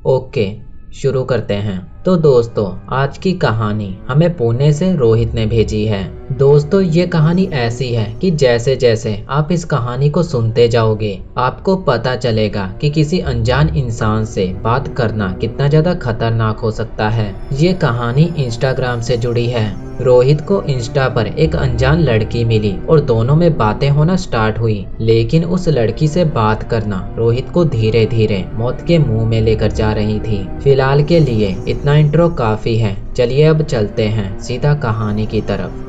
Okay, शुरू करते हैं। तो दोस्तों, आज की कहानी हमें पुणे से रोहित ने भेजी है। दोस्तों, ये कहानी ऐसी है कि जैसे जैसे आप इस कहानी को सुनते जाओगे आपको पता चलेगा कि किसी अनजान इंसान से बात करना कितना ज्यादा खतरनाक हो सकता है। ये कहानी इंस्टाग्राम से जुड़ी है। रोहित को इंस्टा पर एक अनजान लड़की मिली और दोनों में बातें होना स्टार्ट हुई, लेकिन उस लड़की से बात करना रोहित को धीरे धीरे मौत के मुंह में लेकर जा रही थी। फिलहाल के लिए इतना इंट्रो काफी है। चलिए अब चलते हैं सीधा कहानी की तरफ।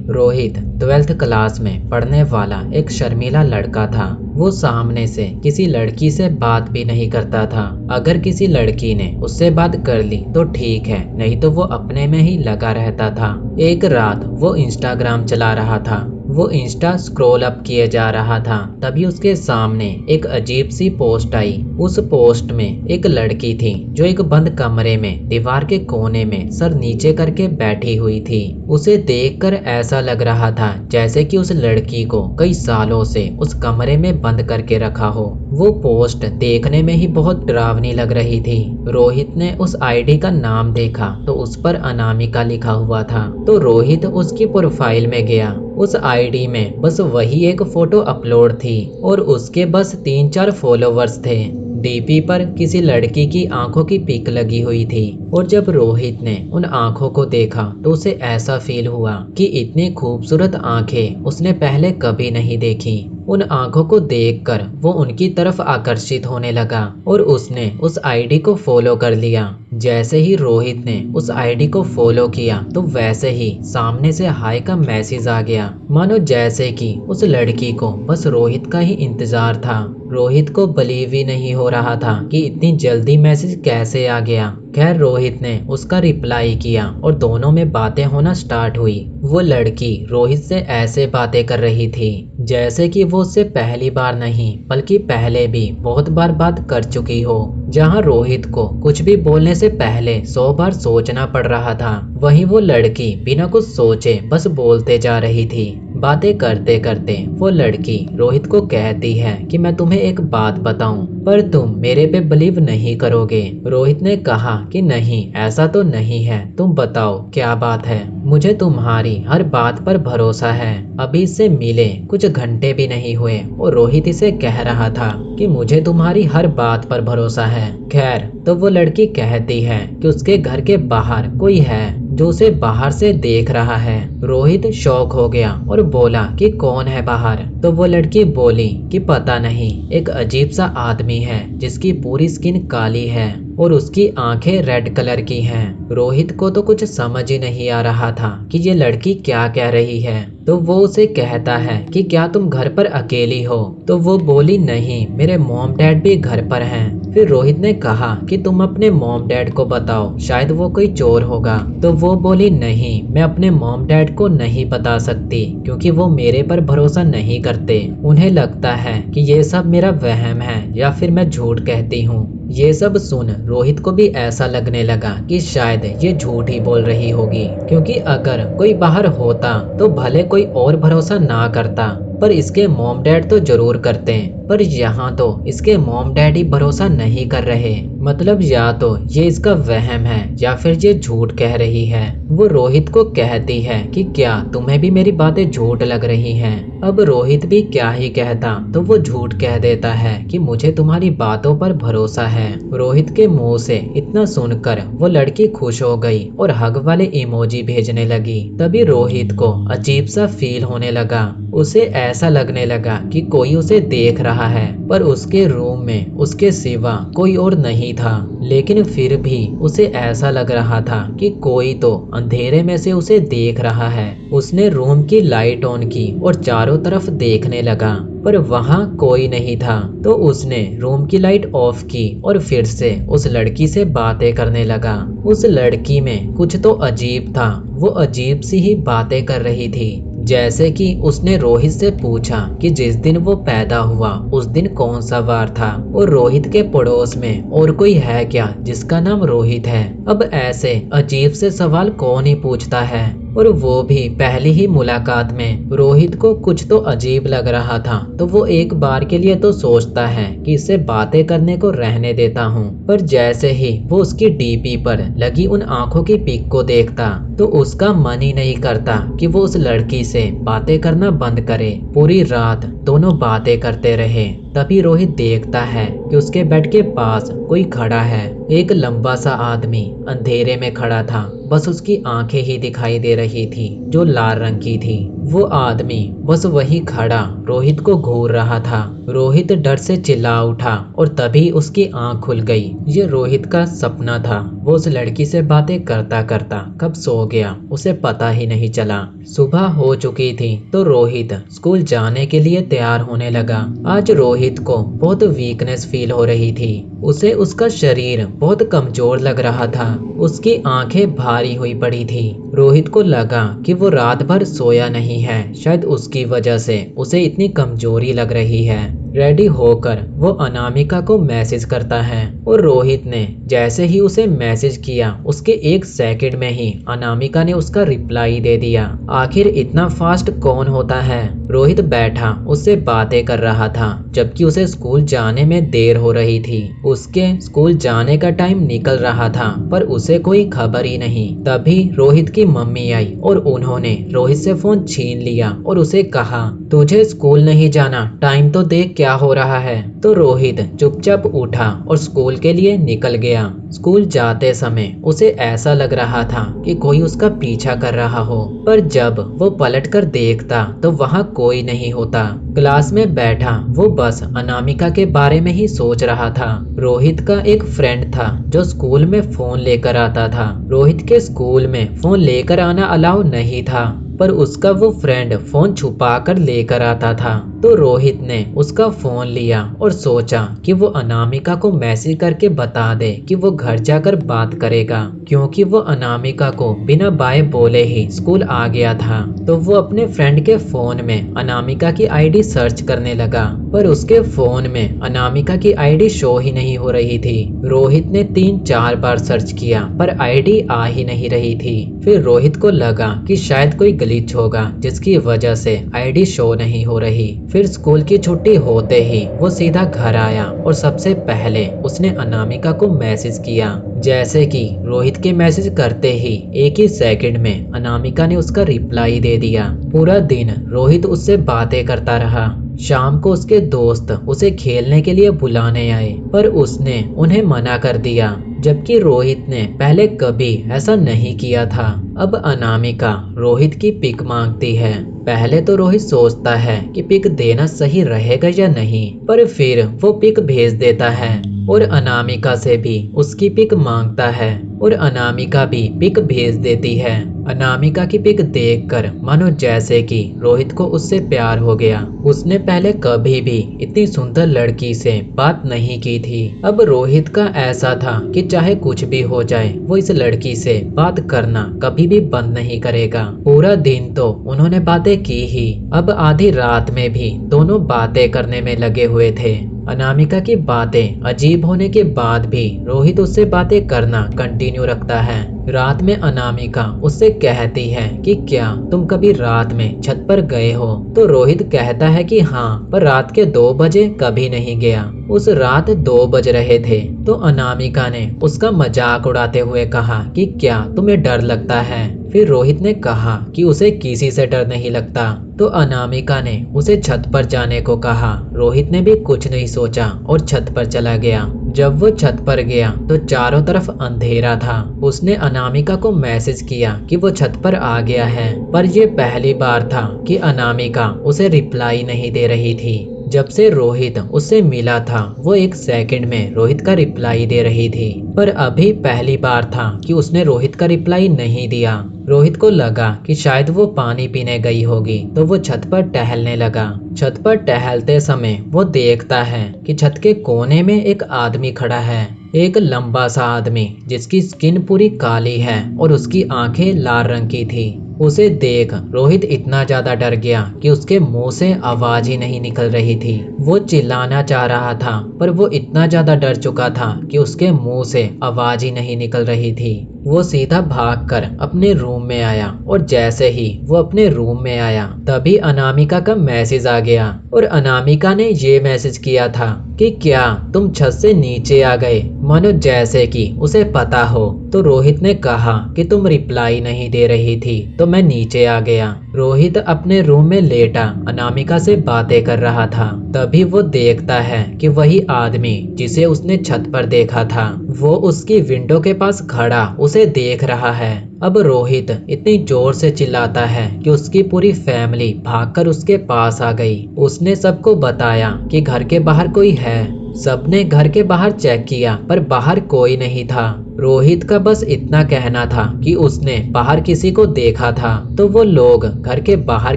रोहित 12th क्लास में पढ़ने वाला एक शर्मीला लड़का था। वो सामने से किसी लड़की से बात भी नहीं करता था। अगर किसी लड़की ने उससे बात कर ली तो ठीक है, नहीं तो वो अपने में ही लगा रहता था। एक रात वो इंस्टाग्राम चला रहा था। वो इंस्टा स्क्रॉल अप किए जा रहा था, तभी उसके सामने एक अजीब सी पोस्ट आई। उस पोस्ट में एक लड़की थी जो एक बंद कमरे में दीवार के कोने में सर नीचे करके बैठी हुई थी। उसे देखकर ऐसा लग रहा था जैसे कि उस लड़की को कई सालों से उस कमरे में बंद करके रखा हो। वो पोस्ट देखने में ही बहुत डरावनी लग रही थी। रोहित ने उस आईडी का नाम देखा तो उस पर अनामिका लिखा हुआ था। तो रोहित उसकी प्रोफाइल में गया। उस आईडी में बस वही एक फोटो अपलोड थी और उसके बस 3-4 फॉलोवर्स थे। डीपी पर किसी लड़की की आंखों की पिक लगी हुई थी और जब रोहित ने उन आंखों को देखा तो उसे ऐसा फील हुआ कि इतनी खूबसूरत आंखें उसने पहले कभी नहीं देखी। उन आंखों को देखकर वो उनकी तरफ आकर्षित होने लगा और उसने उस आईडी को फॉलो कर लिया। जैसे ही रोहित ने उस आईडी को फॉलो किया तो वैसे ही सामने से हाय का मैसेज आ गया, मानो जैसे कि उस लड़की को बस रोहित का ही इंतजार था। रोहित को बिलीव ही नहीं हो रहा था कि इतनी जल्दी मैसेज कैसे आ गया। खैर, रोहित ने उसका रिप्लाई किया और दोनों में बातें होना स्टार्ट हुई। वो लड़की रोहित से ऐसे बातें कर रही थी जैसे कि वो उससे पहली बार नहीं बल्कि पहले भी बहुत बार बात कर चुकी हो। जहां रोहित को कुछ भी बोलने से पहले 100 बार सोचना पड़ रहा था, वहीं वो लड़की बिना कुछ सोचे बस बोलते जा रही थी। बातें करते करते वो लड़की रोहित को कहती है कि मैं तुम्हें एक बात बताऊं, पर तुम मेरे पे बिलीव नहीं करोगे। रोहित ने कहा कि नहीं, ऐसा तो नहीं है, तुम बताओ क्या बात है। मुझे तुम्हारी हर बात पर भरोसा है। अभी इससे मिले कुछ घंटे भी नहीं हुए और रोहित इसे कह रहा था कि मुझे तुम्हारी हर बात पर भरोसा है। खैर, तो वो लड़की कहती है कि उसके घर के बाहर कोई है जो उसे बाहर से देख रहा है। रोहित शॉक हो गया और बोला कि कौन है बाहर। तो वो लड़की बोली कि पता नहीं, एक अजीब सा आदमी है जिसकी पूरी स्किन काली है और उसकी आंखें रेड कलर की हैं। रोहित को तो कुछ समझ ही नहीं आ रहा था कि ये लड़की क्या कह रही है। तो वो उसे कहता है कि क्या तुम घर पर अकेली हो। तो वो बोली नहीं, मेरे मॉम डैड भी घर पर हैं। फिर रोहित ने कहा कि तुम अपने मॉम डैड को बताओ, शायद वो कोई चोर होगा। तो वो बोली नहीं, मैं अपने मॉम डैड को नहीं बता सकती क्योंकि वो मेरे पर भरोसा नहीं करते। उन्हें लगता है कि ये सब मेरा वहम है या फिर मैं झूठ कहती हूँ। ये सब सुन रोहित को भी ऐसा लगने लगा कि शायद ये झूठ ही बोल रही होगी, क्योंकि अगर कोई बाहर होता तो भले कोई और भरोसा ना करता पर इसके मॉम डैड तो जरूर करते। पर यहाँ तो इसके मॉम डैड ही भरोसा नहीं कर रहे। मतलब या तो ये इसका वहम है या फिर ये झूठ कह रही है। वो रोहित को कहती है कि क्या तुम्हें भी मेरी बातें झूठ लग रही हैं। अब रोहित भी क्या ही कहता, तो वो झूठ कह देता है कि मुझे तुम्हारी बातों पर भरोसा है। रोहित के मुंह से इतना सुनकर वो लड़की खुश हो गई और हग वाले इमोजी भेजने लगी। तभी रोहित को अजीब सा फील होने लगा। उसे ऐसा लगने लगा कि कोई उसे देख रहा है, पर उसके रूम में उसके सिवा कोई और नहीं था। लेकिन फिर भी उसे ऐसा लग रहा था कि कोई तो अंधेरे में से उसे देख रहा है। उसने रूम की लाइट ऑन की और चारों तरफ देखने लगा, पर वहाँ कोई नहीं था। तो उसने रूम की लाइट ऑफ की और फिर से उस लड़की से बातें करने लगा। उस लड़की में कुछ तो अजीब था। वो अजीब सी ही बातें कर रही थी, जैसे कि उसने रोहित से पूछा कि जिस दिन वो पैदा हुआ उस दिन कौन सा वार था और रोहित के पड़ोस में और कोई है क्या जिसका नाम रोहित है। अब ऐसे अजीब से सवाल कौन ही पूछता है। और वो भी पहली ही मुलाकात में रोहित को कुछ तो अजीब लग रहा था। तो वो एक बार के लिए तो सोचता है कि इससे बातें करने को रहने देता हूँ, पर जैसे ही वो उसकी डीपी पर लगी उन आंखों की पिक को देखता तो उसका मन ही नहीं करता कि वो उस लड़की से बातें करना बंद करे। पूरी रात दोनों बातें करते रहे। तभी रोहित देखता है कि उसके बेड के पास कोई खड़ा है। एक लंबा सा आदमी अंधेरे में खड़ा था, बस उसकी आंखें ही दिखाई दे रही थी जो लाल रंग की थी। वो आदमी बस वही खड़ा रोहित को घूर रहा था। रोहित डर से चिल्ला उठा और तभी उसकी आंख खुल गई। ये रोहित का सपना था। वो उस लड़की से बातें करता करता कब सो गया उसे पता ही नहीं चला। सुबह हो चुकी थी तो रोहित स्कूल जाने के लिए तैयार होने लगा। आज रोहित को बहुत वीकनेस फील हो रही थी। उसे उसका शरीर बहुत कमजोर लग रहा था। उसकी आंखें भारी हुई पड़ी थी। रोहित को लगा कि वो रात भर सोया नहीं है, शायद उसकी वजह से उसे इतनी कमजोरी लग रही है। रेडी होकर वो अनामिका को मैसेज करता है और रोहित ने जैसे ही उसे मैसेज किया उसके 1 सेकंड में ही अनामिका ने उसका रिप्लाई दे दिया। आखिर इतना फास्ट कौन होता है। रोहित बैठा उससे बातें कर रहा था जबकि उसे स्कूल जाने में देर हो रही थी। उसके स्कूल जाने का टाइम निकल रहा था पर उसे कोई खबर ही नहीं। तभी रोहित की मम्मी आई और उन्होंने रोहित से फोन छीन लिया और उसे कहा, तुझे स्कूल नहीं जाना, टाइम तो देख क्या हो रहा है। तो रोहित चुपचाप उठा और स्कूल के लिए निकल गया। स्कूल जाते समय उसे ऐसा लग रहा था कि कोई उसका पीछा कर रहा हो, पर जब वो पलटकर देखता तो वहाँ कोई नहीं होता। क्लास में बैठा वो बस अनामिका के बारे में ही सोच रहा था। रोहित का एक फ्रेंड था जो स्कूल में फोन लेकर आता था। रोहित के स्कूल में फोन लेकर आना अलाउ नहीं था, पर उसका वो फ्रेंड फोन छुपा कर लेकर आता था। तो रोहित ने उसका फोन लिया और सोचा कि वो अनामिका को मैसेज करके बता दे कि वो घर जाकर बात करेगा, क्योंकि वो अनामिका को बिना बाय बोले ही स्कूल आ गया था। तो वो अपने फ्रेंड के फोन में अनामिका की आईडी सर्च करने लगा, पर उसके फोन में अनामिका की आईडी शो ही नहीं हो रही थी। रोहित ने 3-4 बार सर्च किया पर आईडी आ ही नहीं रही थी। फिर रोहित को लगा कि शायद कोई ग्लिच होगा जिसकी वजह से आईडी शो नहीं हो रही। फिर स्कूल की छुट्टी होते ही वो सीधा घर आया और सबसे पहले उसने अनामिका को मैसेज किया। जैसे कि रोहित के मैसेज करते ही 1 ही सेकंड में अनामिका ने उसका रिप्लाई दे दिया। पूरा दिन रोहित उससे बातें करता रहा। शाम को उसके दोस्त उसे खेलने के लिए बुलाने आए पर उसने उन्हें मना कर दिया, जबकि रोहित ने पहले कभी ऐसा नहीं किया था। अब अनामिका रोहित की पिक मांगती है। पहले तो रोहित सोचता है कि पिक देना सही रहेगा या नहीं, पर फिर वो पिक भेज देता है और अनामिका से भी उसकी पिक मांगता है और अनामिका भी पिक भेज देती है। अनामिका की पिक देखकर मानो जैसे कि रोहित को उससे प्यार हो गया। उसने पहले कभी भी इतनी सुंदर लड़की से बात नहीं की थी। अब रोहित का ऐसा था कि चाहे कुछ भी हो जाए वो इस लड़की से बात करना कभी भी बंद नहीं करेगा। पूरा दिन तो उन्होंने बातें की ही, अब आधी रात में भी दोनों बातें करने में लगे हुए थे। अनामिका की बातें अजीब होने के बाद भी रोहित उससे बातें करना कंटिन्यू रखता है। रात में अनामिका उससे कहती है कि क्या तुम कभी रात में छत पर गए हो? तो रोहित कहता है कि हाँ, पर रात के 2 बजे कभी नहीं गया। उस रात 2 बज रहे थे तो अनामिका ने उसका मजाक उड़ाते हुए कहा कि क्या तुम्हें डर लगता है? फिर रोहित ने कहा कि उसे किसी से डर नहीं लगता। तो अनामिका ने उसे छत पर जाने को कहा। रोहित ने भी कुछ नहीं सोचा और छत पर चला गया। जब वो छत पर गया तो चारों तरफ अंधेरा था। उसने अनामिका को मैसेज किया कि वो छत पर आ गया है, पर ये पहली बार था कि अनामिका उसे रिप्लाई नहीं दे रही थी। जब से रोहित उससे मिला था वो 1 सेकंड में रोहित का रिप्लाई दे रही थी, पर अभी पहली बार था कि उसने रोहित का रिप्लाई नहीं दिया। रोहित को लगा कि शायद वो पानी पीने गई होगी तो वो छत पर टहलने लगा। छत पर टहलते समय वो देखता है कि छत के कोने में एक आदमी खड़ा है। एक लंबा सा आदमी जिसकी स्किन पूरी काली है और उसकी आंखें लाल रंग की थी। उसे देख रोहित इतना ज्यादा डर गया कि उसके मुंह से आवाज ही नहीं निकल रही थी। वो चिल्लाना चाह रहा था पर वो इतना ज्यादा डर चुका था कि उसके मुंह से आवाज ही नहीं निकल रही थी। वो सीधा भागकर अपने रूम में आया और जैसे ही वो अपने रूम में आया तभी अनामिका का मैसेज आ गया और अनामिका ने ये मैसेज किया था कि क्या तुम छत से नीचे आ गए, मानो जैसे कि उसे पता हो। तो रोहित ने कहा कि तुम रिप्लाई नहीं दे रही थी तो मैं नीचे आ गया। रोहित अपने रूम में लेटा अनामिका से बातें कर रहा था। तभी वो देखता है कि वही आदमी जिसे उसने छत पर देखा था वो उसकी विंडो के पास खड़ा उसे देख रहा है। अब रोहित इतनी जोर से चिल्लाता है कि उसकी पूरी फैमिली भागकर उसके पास आ गई। उसने सबको बताया कि घर के बाहर कोई है। सबने घर के बाहर चेक किया पर बाहर कोई नहीं था। रोहित का बस इतना कहना था कि उसने बाहर किसी को देखा था। तो वो लोग घर के बाहर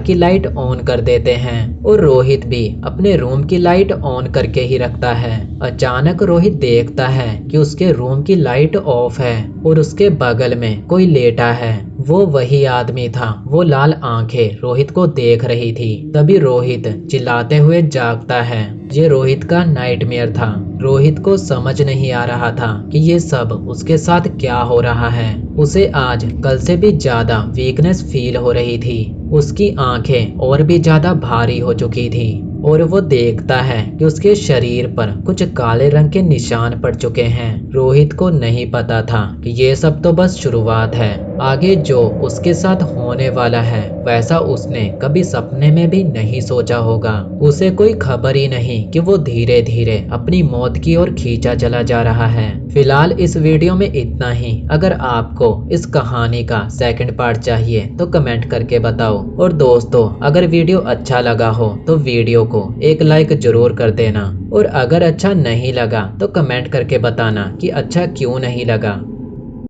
की लाइट ऑन कर देते हैं और रोहित भी अपने रूम की लाइट ऑन करके ही रखता है। अचानक रोहित देखता है कि उसके रूम की लाइट ऑफ है और उसके बगल में कोई लेटा है। वो वही आदमी था। वो लाल आंखें रोहित को देख रही थी। तभी रोहित चिल्लाते हुए जागता है। ये रोहित का नाइटमेयर था। रोहित को समझ नहीं आ रहा था कि ये सब उसके साथ क्या हो रहा है। उसे आज कल से भी ज्यादा वीकनेस फील हो रही थी। उसकी आंखें और भी ज्यादा भारी हो चुकी थी और वो देखता है कि उसके शरीर पर कुछ काले रंग के निशान पड़ चुके हैं। रोहित को नहीं पता था कि ये सब तो बस शुरुआत है। आगे जो उसके साथ होने वाला है वैसा उसने कभी सपने में भी नहीं सोचा होगा। उसे कोई खबर ही नहीं कि वो धीरे धीरे अपनी मौत की ओर खींचा चला जा रहा है। फिलहाल इस वीडियो में इतना ही। अगर आपको इस कहानी का सेकंड पार्ट चाहिए तो कमेंट करके बताओ। और दोस्तों अगर वीडियो अच्छा लगा हो तो वीडियो को एक लाइक जरूर कर देना और अगर अच्छा नहीं लगा तो कमेंट करके बताना कि अच्छा क्यों नहीं लगा।